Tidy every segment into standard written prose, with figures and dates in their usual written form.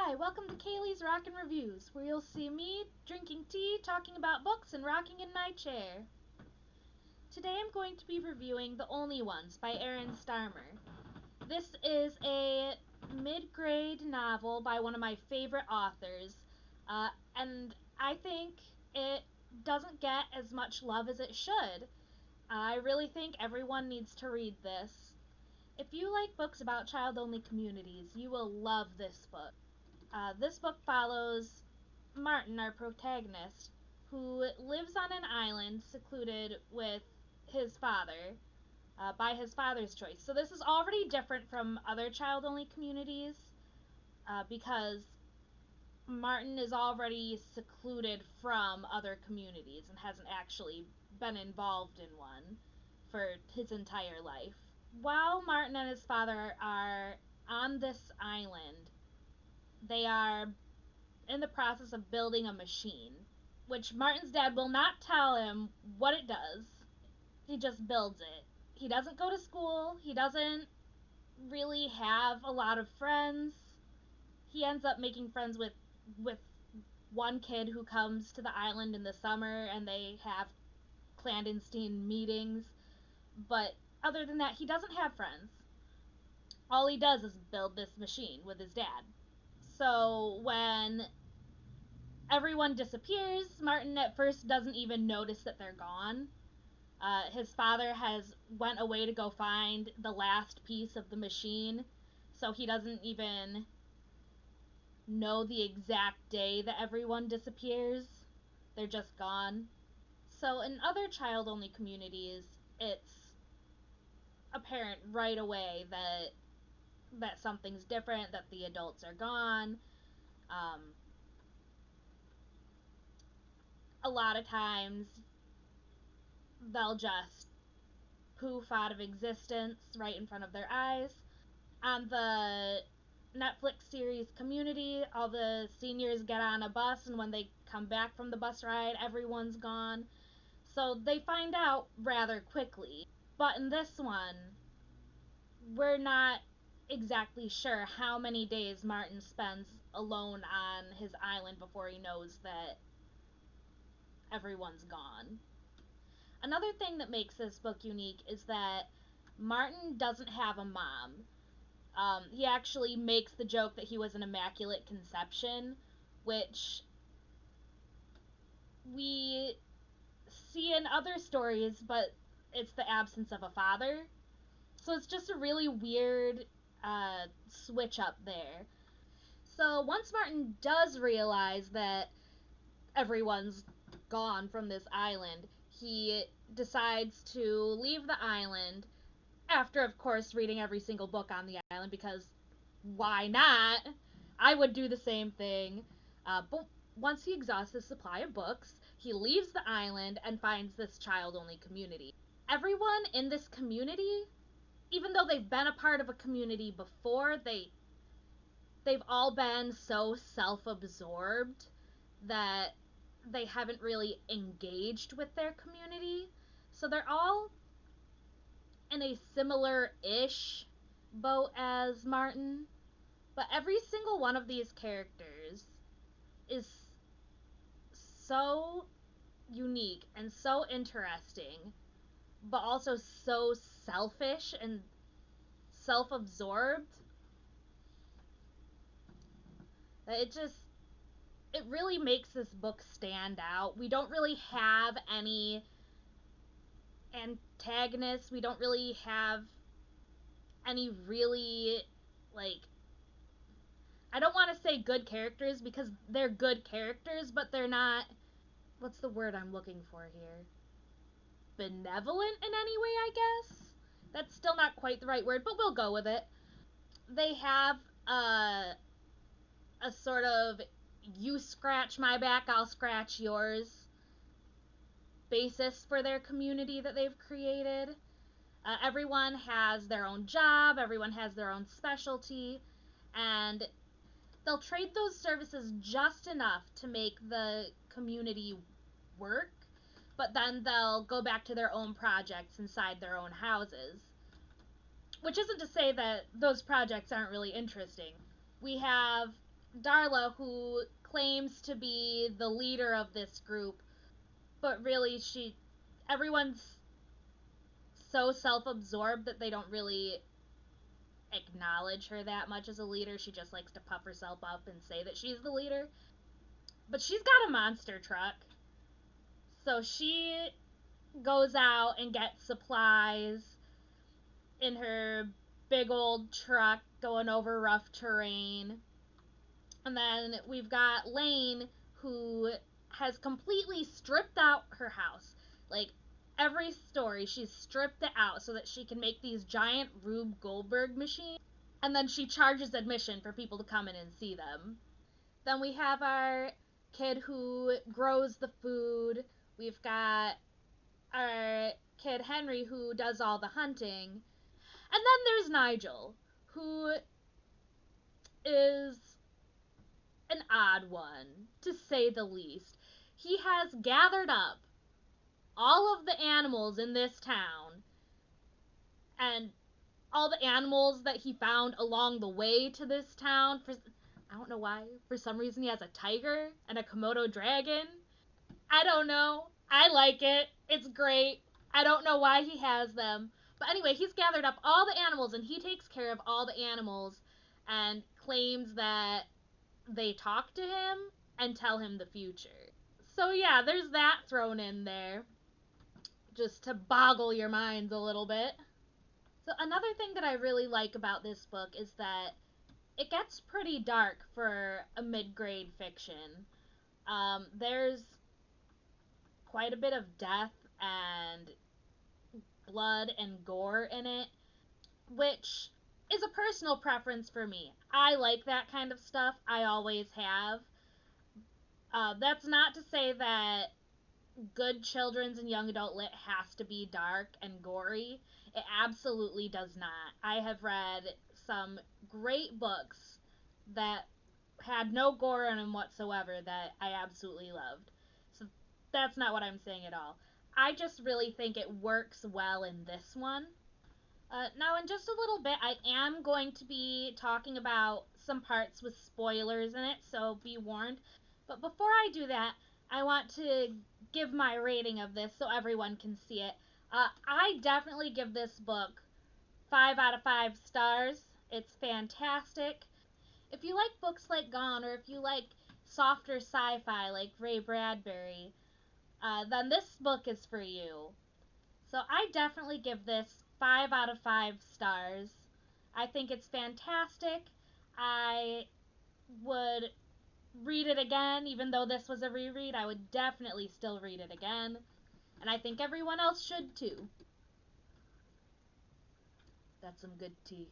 Hi, welcome to Kaylee's Rockin' Reviews, where you'll see me drinking tea, talking about books, and rocking in my chair. Today I'm going to be reviewing The Only Ones by Aaron Starmer. This is a mid-grade novel by one of my favorite authors, and I think it doesn't get as much love as it should. I really think everyone needs to read this. If you like books about child-only communities, you will love this book. This book follows Martin, our protagonist, who lives on an island secluded with his father, by his father's choice. So this is already different from other child-only communities, because Martin is already secluded from other communities and hasn't actually been involved in one for his entire life. While Martin and his father are on this island, they are in the process of building a machine, which Martin's dad will not tell him what it does. He just builds it. He doesn't go to school. He doesn't really have a lot of friends. He ends up making friends with one kid who comes to the island in the summer, and they have clandestine meetings. But other than that, he doesn't have friends. All he does is build this machine with his dad. So when everyone disappears, Martin at first doesn't even notice that they're gone. His father has went away to go find the last piece of the machine, so he doesn't even know the exact day that everyone disappears. They're just gone. So in other child-only communities, it's apparent right away that something's different, that the adults are gone. A lot of times they'll just poof out of existence right in front of their eyes. On the Netflix series Community, all the seniors get on a bus, and when they come back from the bus ride, everyone's gone. So they find out rather quickly. But in this one, we're not exactly sure how many days Martin spends alone on his island before he knows that everyone's gone. Another thing that makes this book unique is that Martin doesn't have a mom. He actually makes the joke that he was an immaculate conception, which we see in other stories, but it's the absence of a father. So it's just a really weird switch up there. So once Martin does realize that everyone's gone from this island, he decides to leave the island after, of course, reading every single book on the island, because why not? I would do the same thing. But once he exhausts his supply of books, he leaves the island and finds this child-only community. Everyone in this community, even though they've been a part of a community before, they've all been so self-absorbed that they haven't really engaged with their community. So they're all in a similar-ish boat as Martin. But every single one of these characters is so unique and so interesting, but also so selfish and self-absorbed that it really makes this book stand out. We don't really have any antagonists. We don't really have any really, like, I don't want to say good characters, because they're good characters, but they're not, what's the word I'm looking for here? Benevolent in any way, I guess? That's still not quite the right word, but we'll go with it. They have a sort of you scratch my back, I'll scratch yours basis for their community that they've created. Everyone has their own job, everyone has their own specialty, and they'll trade those services just enough to make the community work, but then they'll go back to their own projects inside their own houses. Which isn't to say that those projects aren't really interesting. We have Darla, who claims to be the leader of this group, but really everyone's so self-absorbed that they don't really acknowledge her that much as a leader. She just likes to puff herself up and say that she's the leader. But she's got a monster truck. So she goes out and gets supplies in her big old truck going over rough terrain. And then we've got Lane, who has completely stripped out her house. Like, every story, she's stripped it out so that she can make these giant Rube Goldberg machines. And then she charges admission for people to come in and see them. Then we have our kid who grows the food. We've got our kid Henry who does all the hunting. And then there's Nigel, who is an odd one, to say the least. He has gathered up all of the animals in this town and all the animals that he found along the way to this town. I don't know why. For some reason, he has a tiger and a Komodo dragon. I don't know. I like it. It's great. I don't know why he has them. But anyway, he's gathered up all the animals and he takes care of all the animals and claims that they talk to him and tell him the future. So yeah, there's that thrown in there just to boggle your minds a little bit. So another thing that I really like about this book is that it gets pretty dark for a mid-grade fiction. There's quite a bit of death and blood and gore in it, which is a personal preference for me. I like that kind of stuff. I always have. That's not to say that good children's and young adult lit has to be dark and gory. It absolutely does not. I have read some great books that had no gore in them whatsoever that I absolutely loved. So that's not what I'm saying at all. I just really think it works well in this one. Now, in just a little bit, I am going to be talking about some parts with spoilers in it, so be warned. But before I do that, I want to give my rating of this so everyone can see it. I definitely give this book 5 out of 5 stars. It's fantastic. If you like books like Gone, or if you like softer sci-fi like Ray Bradbury, then this book is for you. So I definitely give this 5 out of 5 stars. I think it's fantastic. I would read it again, even though this was a reread. I would definitely still read it again. And I think everyone else should too. That's some good tea.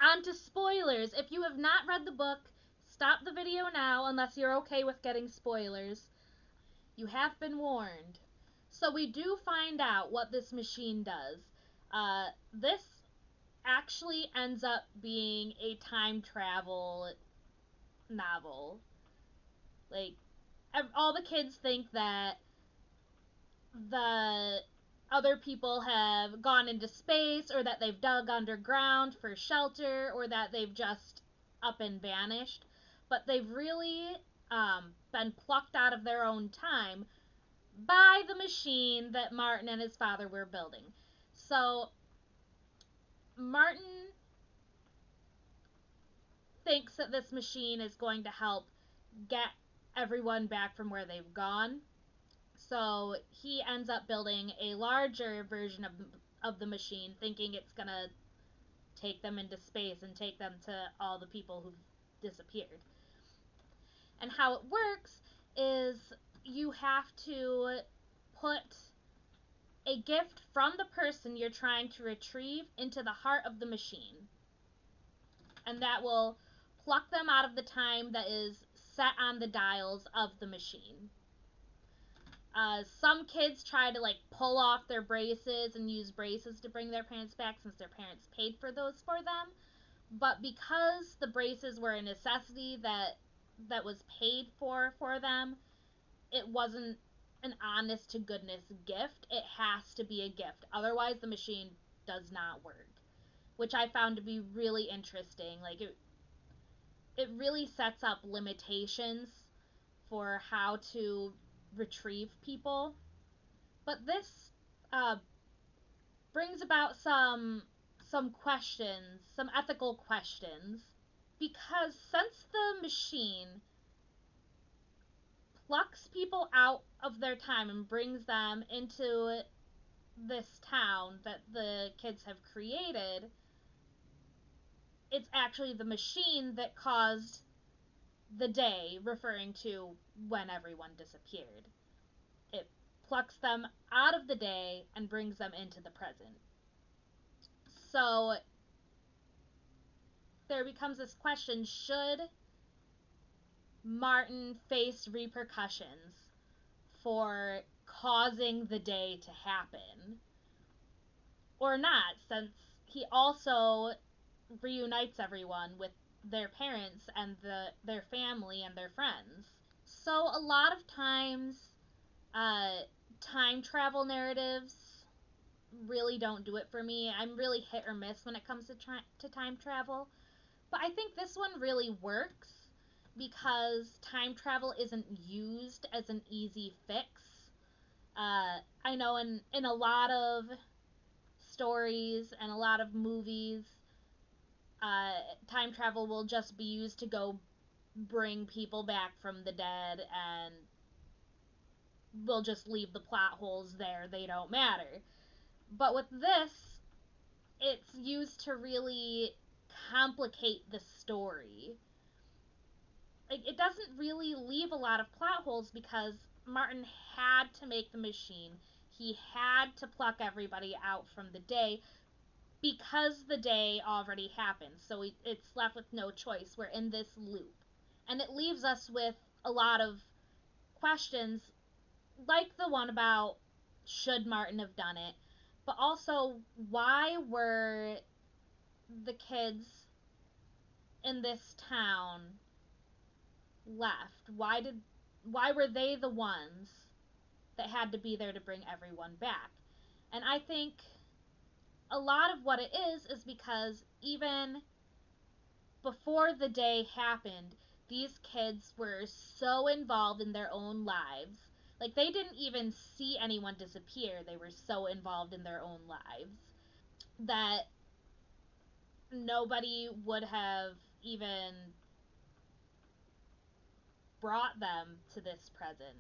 On to spoilers. If you have not read the book, stop the video now unless you're okay with getting spoilers. You have been warned. So we do find out what this machine does. This actually ends up being a time travel novel. Like, all the kids think that the other people have gone into space, or that they've dug underground for shelter, or that they've just up and vanished. But they've really been plucked out of their own time by the machine that Martin and his father were building. So Martin thinks that this machine is going to help get everyone back from where they've gone. So he ends up building a larger version of the machine, thinking it's going to take them into space and take them to all the people who've disappeared. And how it works is you have to put a gift from the person you're trying to retrieve into the heart of the machine. And that will pluck them out of the time that is set on the dials of the machine. Some kids try to pull off their braces and use braces to bring their parents back since their parents paid for those for them. But because the braces were a necessity that was paid for them, it wasn't an honest to goodness gift. It has to be a gift. Otherwise, the machine does not work, which I found to be really interesting. it really sets up limitations for how to retrieve people. But this uh, brings about some questions, some ethical questions, because since the machine plucks people out of their time and brings them into this town that the kids have created, it's actually the machine that caused the day, referring to when everyone disappeared. It plucks them out of the day and brings them into the present. So there becomes this question: should Martin face repercussions for causing the day to happen? Or not, since he also reunites everyone with their parents and their family and their friends. So a lot of times, uh, time travel narratives really don't do it for me. I'm really hit or miss when it comes to time travel. But I think this one really works because time travel isn't used as an easy fix. I know in a lot of stories and a lot of movies, time travel will just be used to go bring people back from the dead, and we'll just leave the plot holes there. They don't matter. But with this, it's used to really complicate the story. Like, it doesn't really leave a lot of plot holes because Martin had to make the machine. He had to pluck everybody out from the day because the day already happened. So it's left with no choice. We're in this loop. And it leaves us with a lot of questions, like the one about should Martin have done it, but also why were the kids in this town left? Why were they the ones that had to be there to bring everyone back? And I think a lot of what it is because even before the day happened, these kids were so involved in their own lives. Like, they didn't even see anyone disappear. They were so involved in their own lives that nobody would have even brought them to this present.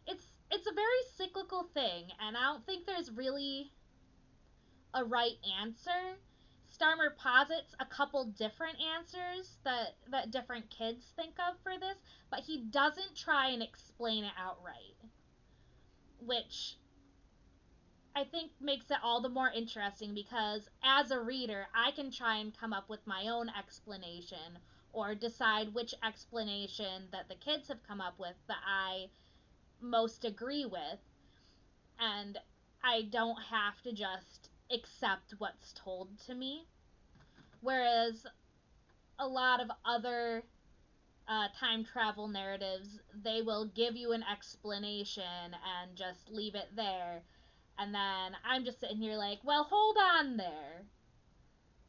It's a very cyclical thing, and I don't think there's really a right answer. Starmer posits a couple different answers that different kids think of for this, but he doesn't try and explain it outright, which I think makes it all the more interesting because as a reader, I can try and come up with my own explanation or decide which explanation that the kids have come up with that I most agree with, and I don't have to just accept what's told to me. Whereas a lot of other time travel narratives, they will give you an explanation and just leave it there. And then I'm just sitting here like, well, hold on there.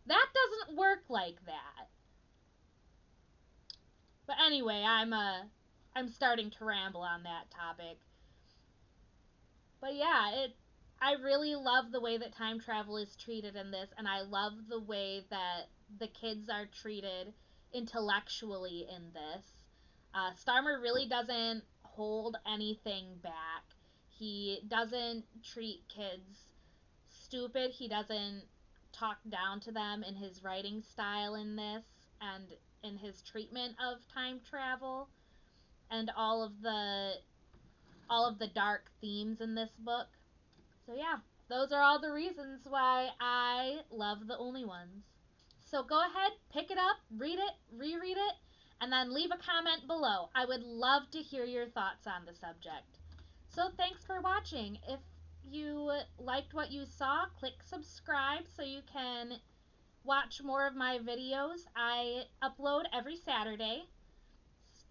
That doesn't work like that. But anyway, I'm starting to ramble on that topic. But yeah, I really love the way that time travel is treated in this, and I love the way that the kids are treated intellectually in this. Starmer really doesn't hold anything back. He doesn't treat kids stupid. He doesn't talk down to them in his writing style in this and in his treatment of time travel and all of the dark themes in this book. So yeah, those are all the reasons why I love The Only Ones. So go ahead, pick it up, read it, reread it, and then leave a comment below. I would love to hear your thoughts on the subject. So thanks for watching. If you liked what you saw, click subscribe so you can watch more of my videos. I upload every Saturday.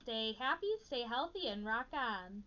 Stay happy, stay healthy, and rock on.